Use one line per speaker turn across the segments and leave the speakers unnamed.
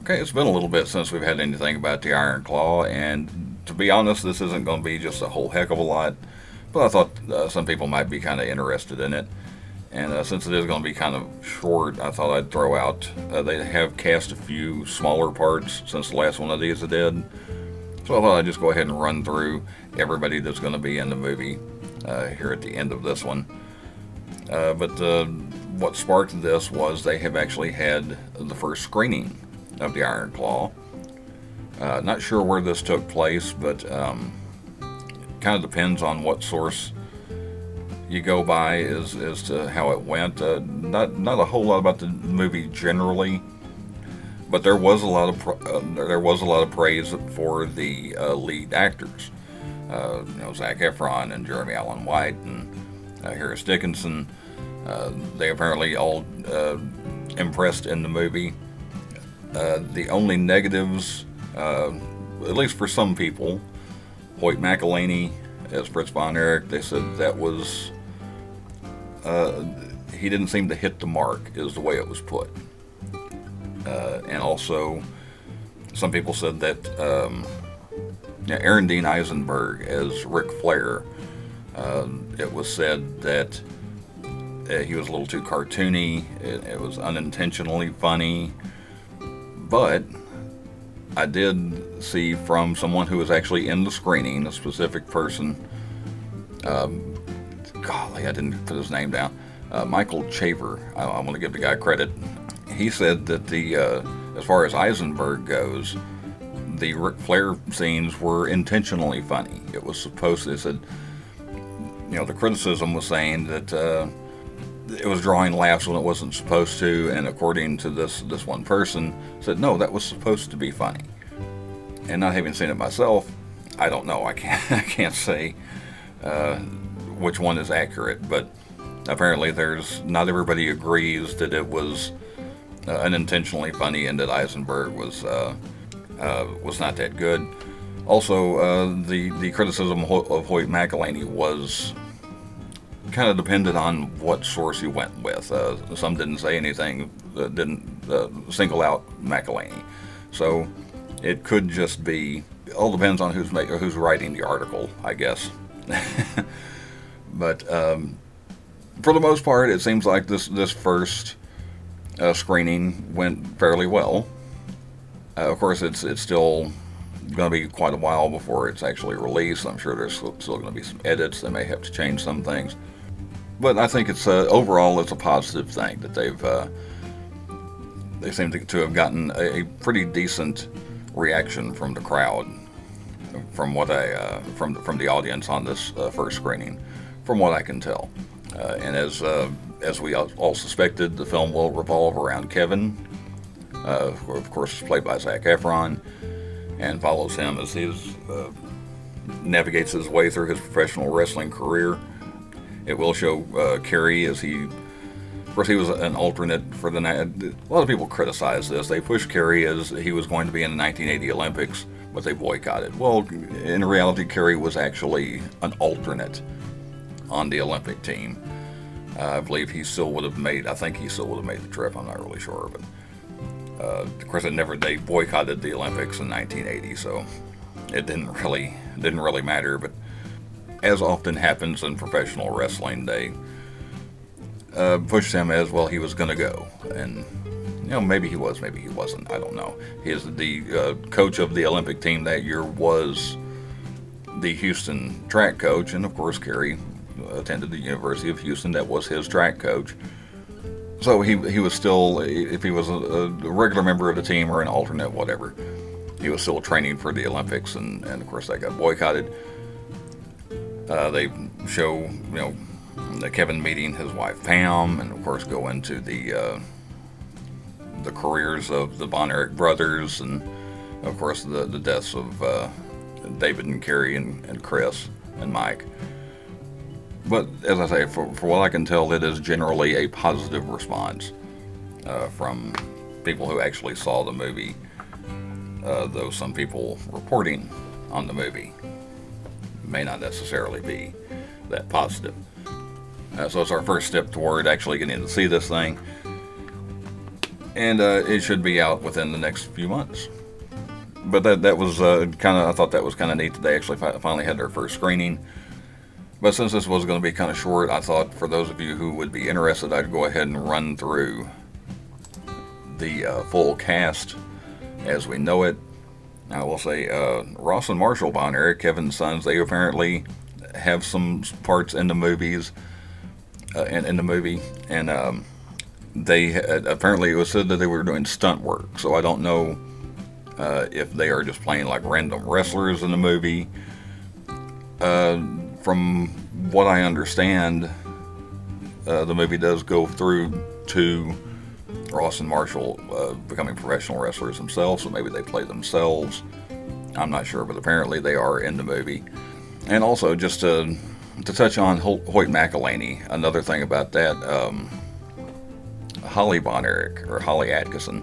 Okay, it's been a little bit since we've had anything about the Iron Claw, and to be honest, this isn't going to be just a whole heck of a lot, but I thought some people might be kind of interested in it. And since it is going to be kind of short, I thought I'd throw out. They have cast a few smaller parts since the last one of these I did. So I thought I'd just go ahead and run through everybody that's going to be in the movie here at the end of this one. But what sparked this was they have actually had the first screening of the Iron Claw. Not sure where this took place, but kind of depends on what source you go by as to how it went. Not a whole lot about the movie generally, but there was a lot of praise for the lead actors. Zac Efron and Jeremy Allen White and Harris Dickinson. They apparently all impressed in the movie. The only negatives, at least for some people, Hoyt McElhaney as Fritz von Erich, they said that was he didn't seem to hit the mark, is the way it was put. And also, some people said that Aaron Dean Eisenberg as Ric Flair, it was said that he was a little too cartoony. It was unintentionally funny. But I did see from someone who was actually in the screening, a specific person, golly, I didn't put his name down, Michael Chaver. I want to give the guy credit. He said that as far as Eisenberg goes, the Ric Flair scenes were intentionally funny. It was supposed to, they said, the criticism was saying that it was drawing laughs when it wasn't supposed to, and according to this one person, said no, that was supposed to be funny. And not having seen it myself, I don't know. I can't say which one is accurate, but apparently not everybody agrees that it was unintentionally funny and that Eisenberg was not that good. Also, the criticism of Hoyt McElhaney was kind of depended on what source you went with. Some didn't say anything, didn't single out McElhaney. So it could just be, it all depends on who's writing the article, I guess. But for the most part, it seems like this first screening went fairly well. Of course, it's still going to be quite a while before it's actually released. I'm sure there's still going to be some edits. They may have to change some things. But I think it's overall it's a positive thing that they seem to have gotten a pretty decent reaction from the crowd, from what from the audience on this first screening, from what I can tell. And as we all suspected, the film will revolve around Kevin, of course, played by Zac Efron, and follows him as he navigates his way through his professional wrestling career. It will show Kerry as of course, he was an alternate for a lot of people criticize this. They pushed Kerry as he was going to be in the 1980 Olympics, but they boycotted. Well, in reality, Kerry was actually an alternate on the Olympic team. I believe he still would have made the trip. I'm not really sure, but of course, they boycotted the Olympics in 1980, so it didn't really matter. But as often happens in professional wrestling, they pushed him as well. He was going to go, and maybe he was, maybe he wasn't. I don't know. The coach of the Olympic team that year was the Houston track coach, and of course, Kerry attended the University of Houston. That was his track coach. So he was still, if he was a regular member of the team or an alternate, whatever, he was still training for the Olympics, and of course, that got boycotted. They show, Kevin meeting his wife Pam, and of course go into the careers of the Von Erich brothers, and of course the deaths of David and Kerry and Chris and Mike. But as I say, for what I can tell, it is generally a positive response from people who actually saw the movie, though some people reporting on the movie may not necessarily be that positive. So it's our first step toward actually getting to see this thing. and it should be out within the next few months. But that was kind of, I thought that was kind of neat that they actually finally had their first screening. But since this was going to be kind of short, I thought for those of you who would be interested, I'd go ahead and run through the full cast as we know it. I will say Ross and Marshall Von Erich, Kevin's sons, they apparently have some parts in the movies, in the movie, and they had, apparently it was said that they were doing stunt work. So I don't know if they are just playing like random wrestlers in the movie. From what I understand, the movie does go through to Ross and Marshall becoming professional wrestlers themselves, so maybe they play themselves. I'm not sure, but apparently they are in the movie. And also, just to touch on Hoyt McElhaney, another thing about that, Holly Von Erich, or Holly Atkinson,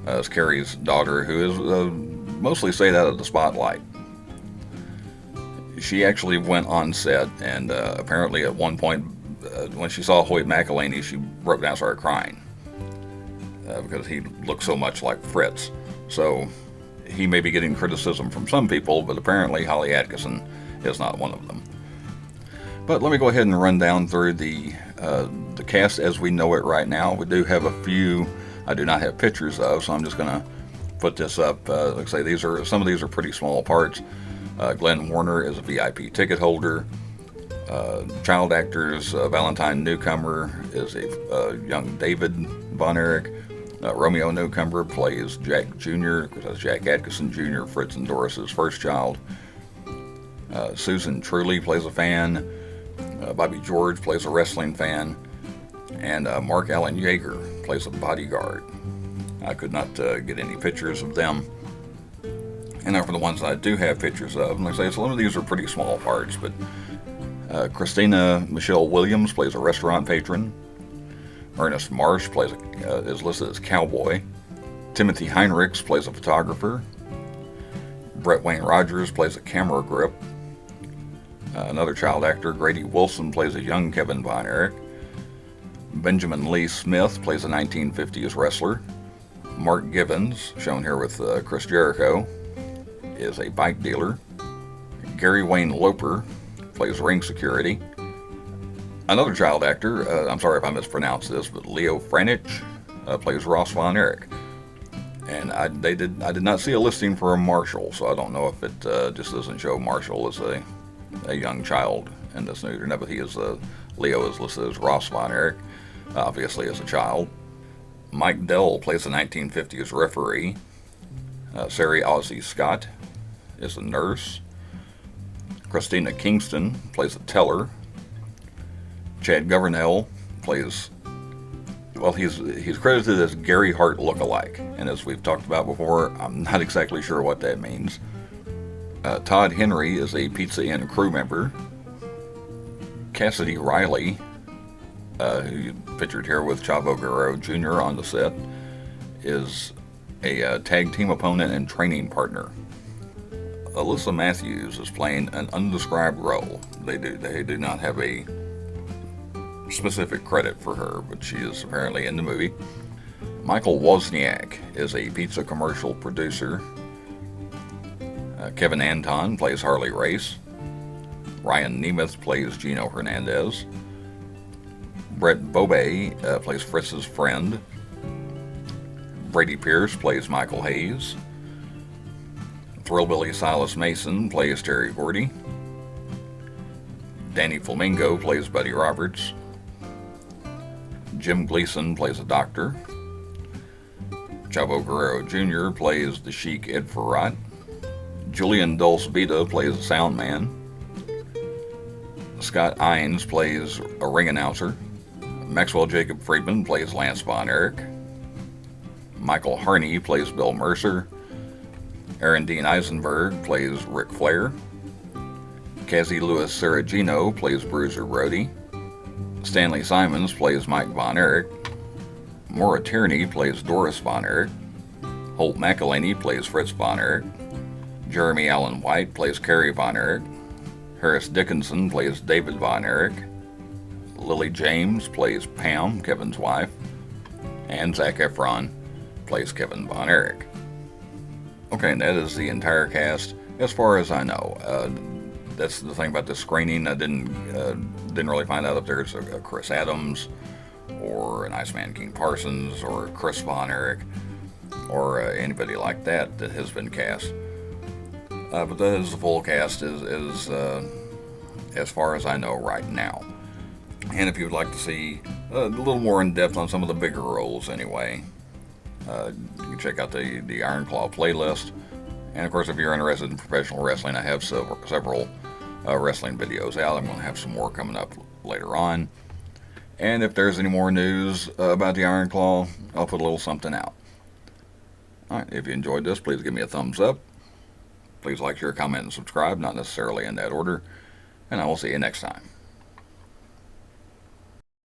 is Carrie's daughter, who is mostly stayed out of the spotlight. She actually went on set, and apparently at one point, when she saw Hoyt McElhaney, she broke down and started crying. Because he looked so much like Fritz. So he may be getting criticism from some people, but apparently Holly Atkinson is not one of them. But let me go ahead and run down through the cast as we know it right now. We do have a few I do not have pictures of, so I'm just going to put this up. Like I say, some of these are pretty small parts. Glenn Warner is a VIP ticket holder. Child actors, Valentine Newcomer is a young David Von Erich. Romeo Newcomer plays Jack Jr., because that's Jack Atkinson Jr., Fritz and Doris's first child. Susan Truly plays a fan. Bobby George plays a wrestling fan. And Mark Allen Yeager plays a bodyguard. I could not get any pictures of them. And now for the ones that I do have pictures of, like I say, some of these are pretty small parts, but Christina Michelle Williams plays a restaurant patron. Ernest Marsh is listed as cowboy. Timothy Heinrichs plays a photographer. Brett Wayne Rogers plays a camera grip. Another child actor, Grady Wilson, plays a young Kevin Von Erich. Benjamin Lee Smith plays a 1950s wrestler. Mark Givens, shown here with Chris Jericho, is a bike dealer. Gary Wayne Loper plays ring security. Another child actor, I'm sorry if I mispronounced this, but Leo Franich plays Ross Von Erich. And I did not see a listing for a Marshall, so I don't know if it just doesn't show Marshall as a young child in this news or not, but Leo is listed as Ross Von Erich, obviously as a child. Mike Dell plays a 1950s referee. Sari Ozzie Scott is a nurse. Christina Kingston plays a teller. Chad Governell plays, well, he's credited as Gary Hart lookalike, and as we've talked about before, I'm not exactly sure what that means. Todd Henry is a Pizza Inn crew member. Cassidy Riley, who pictured here with Chavo Guerrero Jr. on the set, is a tag team opponent and training partner. Alyssa Matthews is playing an undescribed role. They do not have a specific credit for her, but she is apparently in the movie. Michael Wozniak is a pizza commercial producer. Kevin Anton plays Harley Race. Ryan Nemeth plays Gino Hernandez. Brett Bobay plays Fritz's friend. Brady Pierce plays Michael Hayes. Thrillbilly Silas Mason plays Terry Gordy. Danny Flamingo plays Buddy Roberts. Jim Gleason plays a doctor. Chavo Guerrero Jr. plays the Sheik Ed Farrat. Julian Dulce Vita plays a sound man. Scott Ines plays a ring announcer. Maxwell Jacob Friedman plays Lance Von Erich. Michael Harney plays Bill Mercer. Aaron Dean Eisenberg plays Ric Flair. Cassie Lewis Saragino plays Bruiser Brody. Stanley Simons plays Mike Von Erich. Maura Tierney plays Doris Von Erich. Holt McElhaney plays Fritz Von Erich. Jeremy Allen White plays Carrie Von Erich. Harris Dickinson plays David Von Erich. Lily James plays Pam, Kevin's wife. And Zac Efron plays Kevin Von Erich. Okay, and that is the entire cast, as far as I know. That's the thing about this screening. I didn't really find out if there's a Chris Adams, or an Iceman King Parsons, or Chris Von Erich, or anybody like that has been cast. But that is the full cast, is as far as I know right now. And if you would like to see a little more in depth on some of the bigger roles, anyway, you can check out the Iron Claw playlist. And of course, if you're interested in professional wrestling, I have several wrestling videos out. I'm going to have some more coming up later on. And if there's any more news about the Iron Claw, I'll put a little something out. Alright, if you enjoyed this, please give me a thumbs up. Please like, share, comment, and subscribe, not necessarily in that order. And I will see you next time.